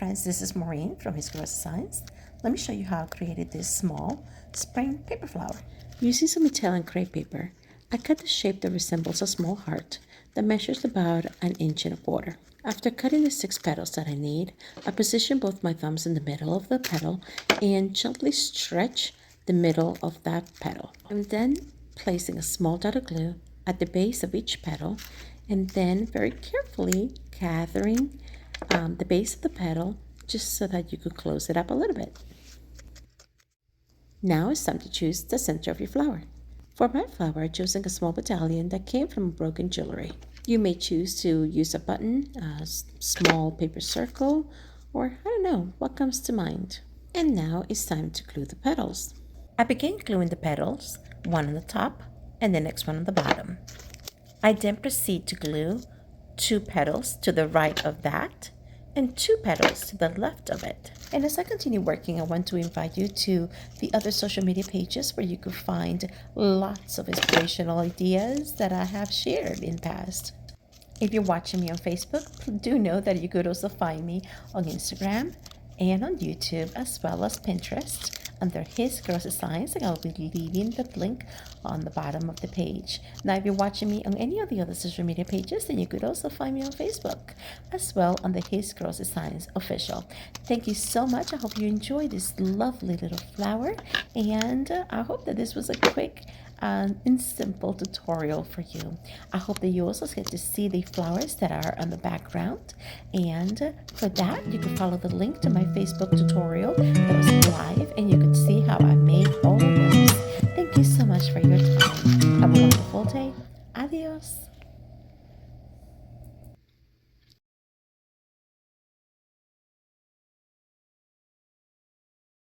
guys, this is Maureen from His Gross Designs. Let me show you how I created this small spring paper flower. Using some Italian crepe paper, I cut the shape that resembles a small heart that measures about 1.25 inches. After cutting the 6 petals that I need, I position both my thumbs in the middle of the petal and gently stretch the middle of that petal. I'm then placing a small dot of glue at the base of each petal and then very carefully gathering the base of the petal just so that you could close it up a little bit. Now it's time to choose the center of your flower. For my flower, I'm choosing a small medallion that came from broken jewelry. You may choose to use a button, a small paper circle, or I don't know, what comes to mind. And now it's time to glue the petals. I begin gluing the petals, one on the top and the next one on the bottom. I then proceed to glue 2 petals to the right of that and 2 petals to the left of it. And as I continue working, I want to invite you to the other social media pages where you could find lots of inspirational ideas that I have shared in the past. If you're watching me on Facebook, do know that you could also find me on Instagram and on YouTube as well as Pinterest under His Gross Designs, and I'll be leaving the link on the bottom of the page. Now, if you're watching me on any of the other social media pages, then you could also find me on Facebook as well under His Gross Designs Official. Thank you so much. I hope you enjoyed this lovely little flower, and I hope that this was a quick and simple tutorial for you. I hope that you also get to see the flowers that are on the background, and for that you can follow the link to my Facebook tutorial that was live, and you can see how I made all of this. Thank you so much for your time. Have a wonderful day. Adios.